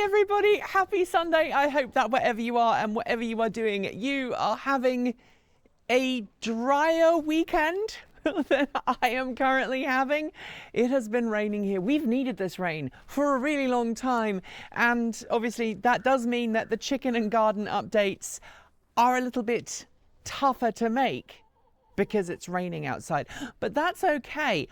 everybody, happy Sunday. I hope that wherever you are and whatever you are doing, you are having a drier weekend than I am currently having. It has been raining here. We've needed this rain for a really long time, and obviously that does mean that the chicken and garden updates are a little bit tougher to make because it's raining outside, but that's okay.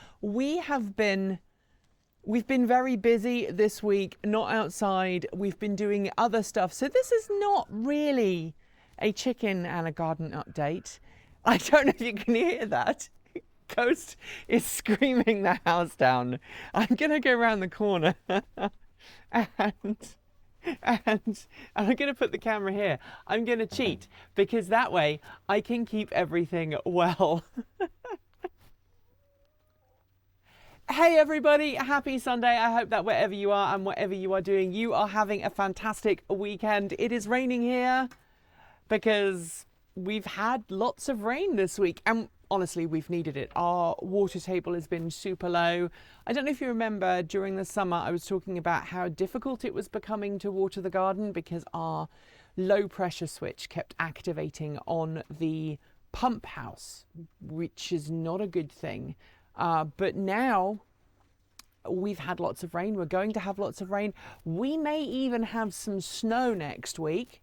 We've been very busy this week, not outside. We've been doing other stuff. So this is not really a chicken and a garden update. I don't know if you can hear that. Ghost is screaming the house down. I'm going to go around the corner and I'm going to put the camera here. I'm going to cheat because that way I can keep everything well. Hey everybody, happy Sunday. I hope that wherever you are and whatever you are doing, you are having a fantastic weekend. It is raining here because we've had lots of rain this week, and honestly, we've needed it. Our water table has been super low. I don't know if you remember, during the summer, I was talking about how difficult it was becoming to water the garden because our low pressure switch kept activating on the pump house, which is not a good thing. But now we've had lots of rain. We're going to have lots of rain. We may even have some snow next week.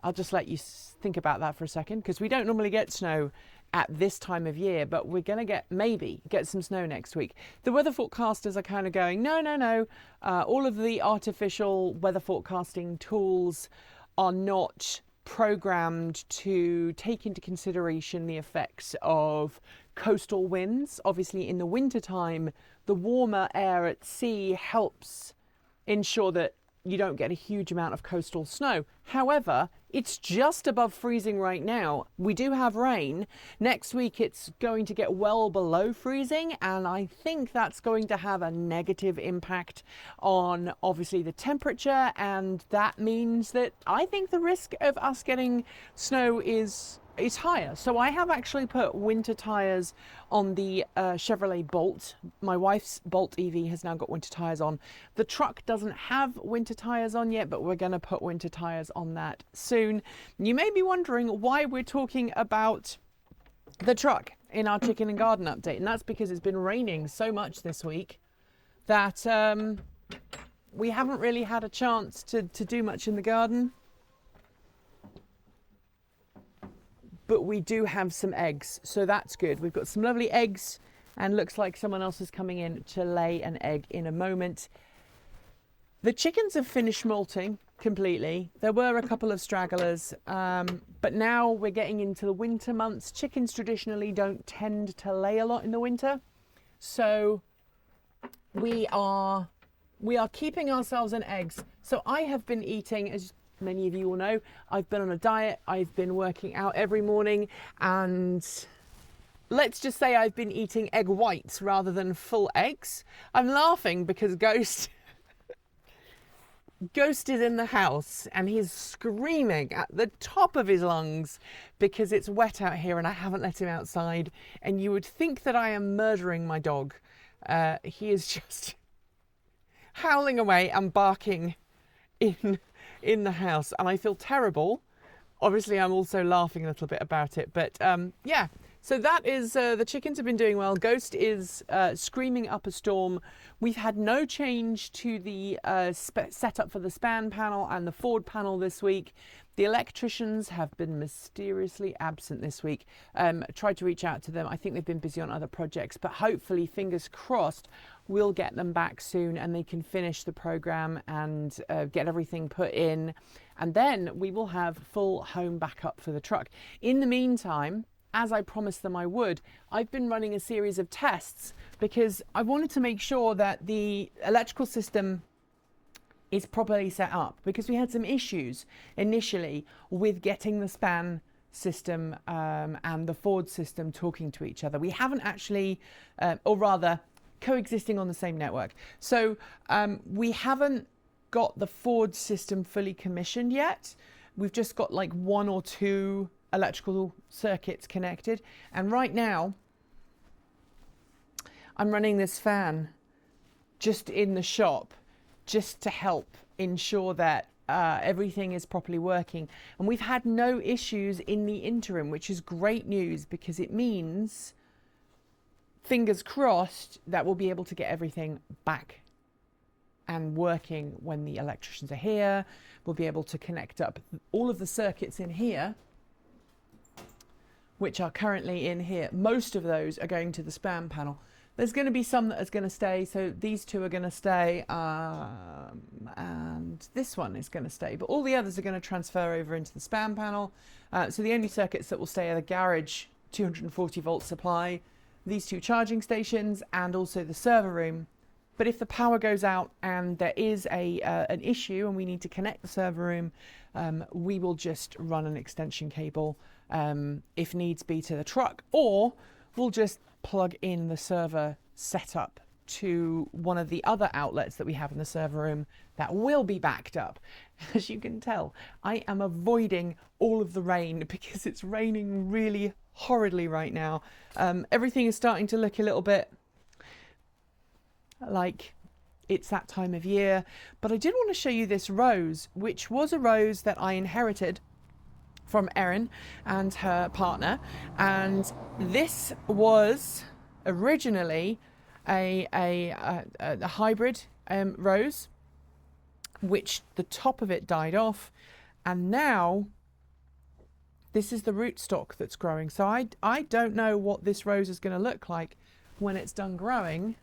I'll just let you think about that for a second, because we don't normally get snow at this time of year, but we're going to maybe get some snow next week. The weather forecasters are kind of going, no. All of the artificial weather forecasting tools are not programmed to take into consideration the effects of coastal winds. Obviously, in the wintertime, the warmer air at sea helps ensure that you don't get a huge amount of coastal snow. However, it's just above freezing right now. We do have rain. Next week, it's going to get well below freezing, and I think that's going to have a negative impact on, obviously, the temperature, and that means that I think the risk of us getting snow is higher. So I have actually put winter tires on the Chevrolet Bolt. My wife's Bolt EV has now got winter tires on. The truck doesn't have winter tires on yet, but we're going to put winter tires on that soon. You may be wondering why we're talking about the truck in our chicken and garden update, and that's because it's been raining so much this week that we haven't really had a chance to do much in the garden. But we do have some eggs, so that's good. We've got some lovely eggs, and looks like someone else is coming in to lay an egg in a moment. The chickens have finished molting completely. There were a couple of stragglers, but now we're getting into the winter months. Chickens traditionally don't tend to lay a lot in the winter, so we are keeping ourselves in eggs. So I have been eating, as many of you will know, I've been on a diet. I've been working out every morning, and let's just say I've been eating egg whites rather than full eggs. I'm laughing because Ghost is in the house and he's screaming at the top of his lungs because it's wet out here and I haven't let him outside, and you would think that I am murdering my dog. He is just howling away and barking in the house, and I feel terrible. Obviously, I'm also laughing a little bit about it, but yeah. So that is, the chickens have been doing well. Ghost is screaming up a storm. We've had no change to the setup for the span panel and the Ford panel this week. The electricians have been mysteriously absent this week. Tried to reach out to them. I think they've been busy on other projects, but hopefully, fingers crossed, we'll get them back soon and they can finish the program and get everything put in. And then we will have full home backup for the truck. In the meantime, as I promised them I would, I've been running a series of tests because I wanted to make sure that the electrical system is properly set up, because we had some issues initially with getting the span system and the Ford system talking to each other. We haven't actually, or rather coexisting on the same network. So we haven't got the Ford system fully commissioned yet. We've just got like 1 or 2 electrical circuits connected, and right now I'm running this fan just in the shop just to help ensure that everything is properly working. And we've had no issues in the interim, which is great news, because it means, fingers crossed, that we'll be able to get everything back and working when the electricians are here. We'll be able to connect up all of the circuits in here, which are currently in here. Most of those are going to the spam panel. There's going to be some that is going to stay, so these two are going to stay, and this one is going to stay, but all the others are going to transfer over into the spam panel. So the only circuits that will stay are the garage 240 volt supply, these two charging stations, and also the server room. But if the power goes out and there is an issue and we need to connect the server room, we will just run an extension cable, if needs be, to the truck, or we'll just plug in the server setup to one of the other outlets that we have in the server room that will be backed up. As you can tell, I am avoiding all of the rain because it's raining really horridly right now. Everything is starting to look a little bit like it's that time of year, but I did want to show you this rose, which was a rose that I inherited from Erin and her partner, and this was originally a hybrid rose, which the top of it died off, and now this is the rootstock that's growing. So I don't know what this rose is going to look like when it's done growing,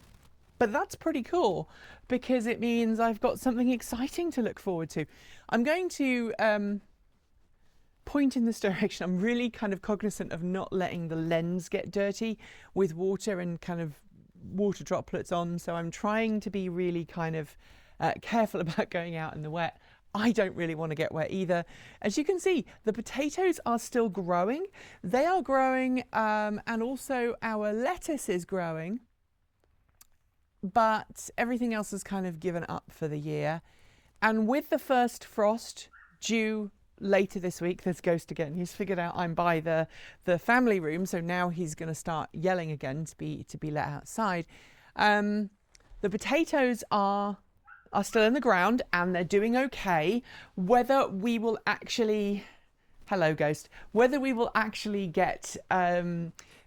but that's pretty cool because it means I've got something exciting to look forward to. I'm going to point in this direction. I'm really kind of cognizant of not letting the lens get dirty with water and kind of water droplets on, so I'm trying to be really kind of careful about going out in the wet. I don't really want to get wet either. As you can see, the potatoes are still growing. They are growing, and also our lettuce is growing, but everything else has kind of given up for the year. And with the first frost due later this week, there's Ghost again. He's figured out I'm by the family room, so now he's going to start yelling again to be let outside. The potatoes are still in the ground and they're doing okay. Whether we will actually, hello Ghost, whether we will actually get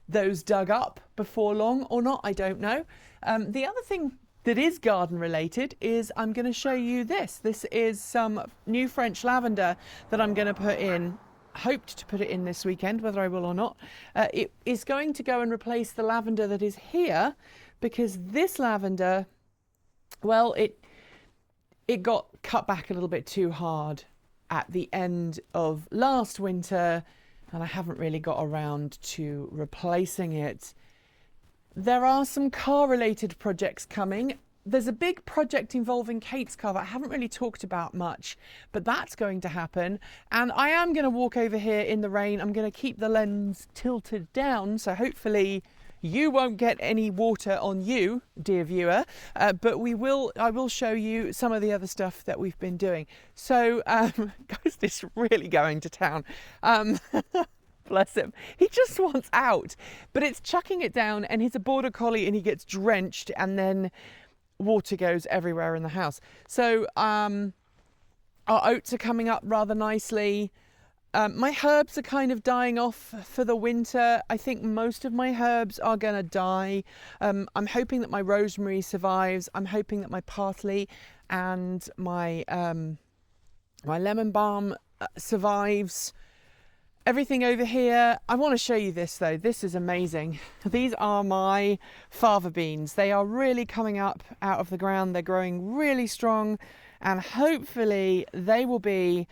those dug up before long or not, I don't know. The other thing that is garden related is I'm going to show you this. This is some new French lavender that I'm going to put in. Hoped to put it in this weekend, whether I will or not. It is going to go and replace the lavender that is here, because this lavender, well, it got cut back a little bit too hard at the end of last winter, and I haven't really got around to replacing it. There are some car-related projects coming. There's a big project involving Kate's car that I haven't really talked about much, but that's going to happen. And I am going to walk over here in the rain. I'm going to keep the lens tilted down, so hopefully you won't get any water on you, dear viewer. But I will show you some of the other stuff that we've been doing. So, Ghost is really going to town. Bless him. He just wants out, but it's chucking it down, and he's a border collie and he gets drenched and then water goes everywhere in the house. So our oats are coming up rather nicely. My herbs are kind of dying off for the winter. I think most of my herbs are going to die. I'm hoping that my rosemary survives. I'm hoping that my parsley and my lemon balm survives. Everything over here, I want to show you this though. This is amazing. These are my fava beans. They are really coming up out of the ground. They're growing really strong, and hopefully they will be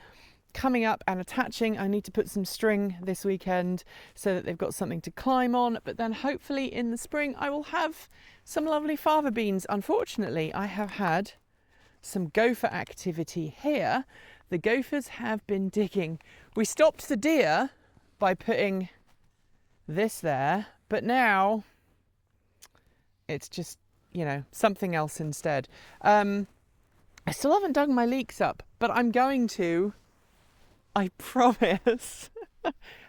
coming up and attaching. I need to put some string this weekend so that they've got something to climb on, but then hopefully in the spring I will have some lovely fava beans. Unfortunately, I have had some gopher activity here. The gophers have been digging. We stopped the deer by putting this there, but now it's just, you know, something else instead. I still haven't dug my leeks up, but I'm going to, I promise.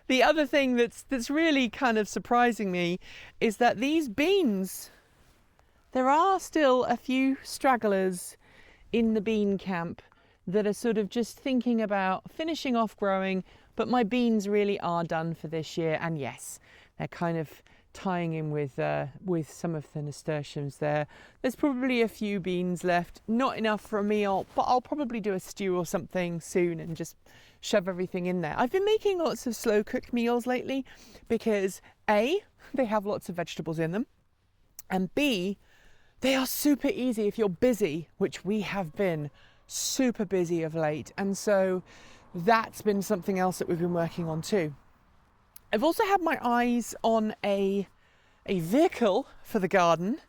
The other thing that's really kind of surprising me is that these beans, there are still a few stragglers in the bean camp that are sort of just thinking about finishing off growing, but my beans really are done for this year. And yes, they're kind of tying in with some of the nasturtiums there. There's probably a few beans left, not enough for a meal, but I'll probably do a stew or something soon and just shove everything in there. I've been making lots of slow cooked meals lately because A, they have lots of vegetables in them, and B, they are super easy if you're busy, which we have been super busy of late. And so that's been something else that we've been working on too. I've also had my eyes on a vehicle for the garden.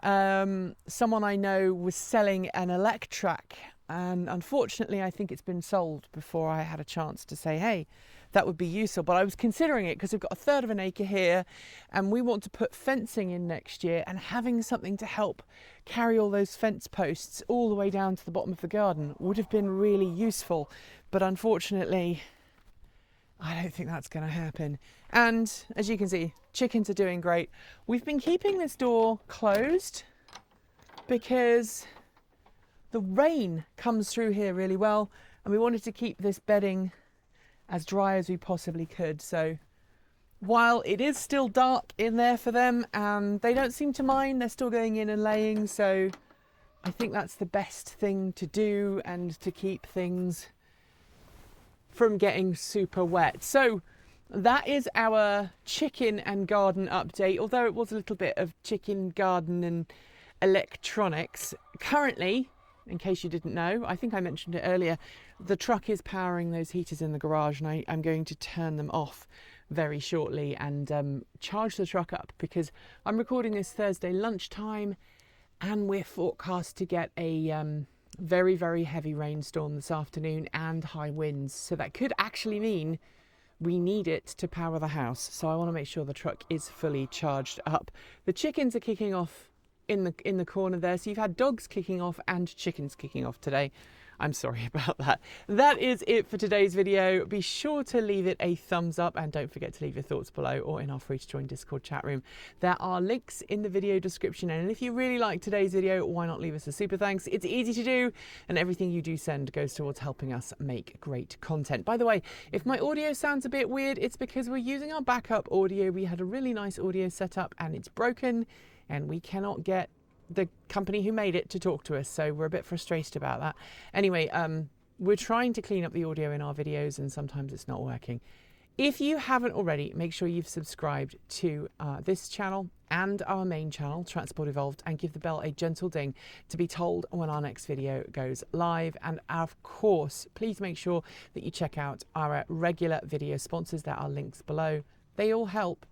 Someone I know was selling an Electrac, and unfortunately I think it's been sold before I had a chance to say, hey, that would be useful. But I was considering it because we've got 1/3 of an acre here and we want to put fencing in next year, and having something to help carry all those fence posts all the way down to the bottom of the garden would have been really useful. But unfortunately, I don't think that's going to happen. And as you can see, chickens are doing great. We've been keeping this door closed because the rain comes through here really well, and we wanted to keep this bedding as dry as we possibly could. So while it is still dark in there for them and they don't seem to mind, they're still going in and laying. So I think that's the best thing to do, and to keep things from getting super wet. So that is our chicken and garden update, although it was a little bit of chicken, garden and electronics. Currently, in case you didn't know, I think I mentioned it earlier, the truck is powering those heaters in the garage, and I'm going to turn them off very shortly and charge the truck up, because I'm recording this Thursday lunchtime and we're forecast to get a very, very heavy rainstorm this afternoon and high winds. So that could actually mean we need it to power the house. So I want to make sure the truck is fully charged up. The chickens are kicking off in the corner there. So you've had dogs kicking off and chickens kicking off today. I'm sorry about that. That is it for today's video. Be sure to leave it a thumbs up, and don't forget to leave your thoughts below or in our free to join Discord chat room. There are links in the video description, and if you really like today's video, why not leave us a super thanks? It's easy to do, and everything you do send goes towards helping us make great content. By the way, if my audio sounds a bit weird, it's because we're using our backup audio. We had a really nice audio setup and it's broken, and we cannot get the company who made it to talk to us, so we're a bit frustrated about that. Anyway, we're trying to clean up the audio in our videos, and sometimes it's not working. If you haven't already, make sure you've subscribed to this channel and our main channel, Transport Evolved, and give the bell a gentle ding to be told when our next video goes live. And of course, please make sure that you check out our regular video sponsors. There are links below. They all help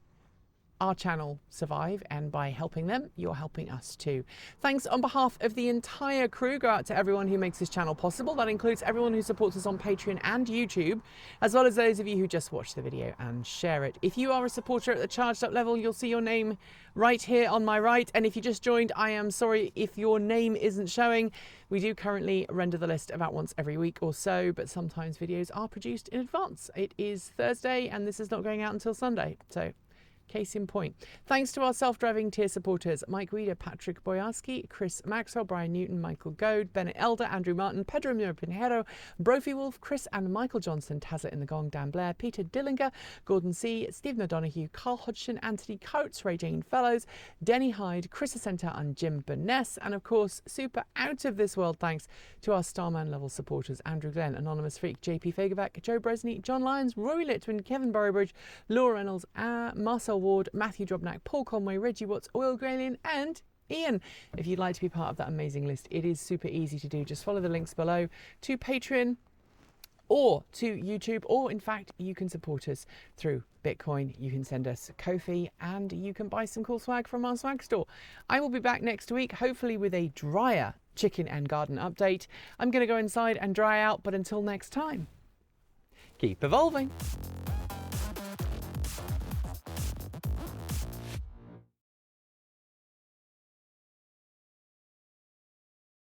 our channel survive, and by helping them, you're helping us too. Thanks on behalf of the entire crew go out to everyone who makes this channel possible. That includes everyone who supports us on Patreon and YouTube, as well as those of you who just watch the video and share it. If you are a supporter at the charged up level, you'll see your name right here on my right. And if you just joined, I am sorry if your name isn't showing. We do currently render the list about once every week or so, but sometimes videos are produced in advance. It is Thursday and this is not going out until Sunday, so case in point. Thanks to our self-driving tier supporters: Mike Weeder, Patrick Boyarski, Chris Maxwell, Brian Newton, Michael Goad, Bennett Elder, Andrew Martin, Pedro Miro Pinheiro, Brophy Wolf, Chris and Michael Johnson, Tazza in the Gong, Dan Blair, Peter Dillinger, Gordon C, Stephen O'Donoghue, Carl Hodgson, Anthony Coates, Ray Jane Fellows, Denny Hyde, Chris Ascenta and Jim Burness. And of course, super out of this world thanks to our Starman level supporters: Andrew Glenn, Anonymous Freak, JP Fagerback, Joe Bresney, John Lyons, Rory Litwin, Kevin Burrowbridge, Laura Reynolds, Marcel Ward, Matthew Drobnak, Paul Conway, Reggie Watts, Oil Graylian and Ian. If you'd like to be part of that amazing list, it is super easy to do. Just follow the links below to Patreon or to YouTube, or in fact you can support us through Bitcoin. You can send us Ko-fi and you can buy some cool swag from our swag store. I will be back next week, hopefully with a drier chicken and garden update. I'm going to go inside and dry out, but until next time, keep evolving.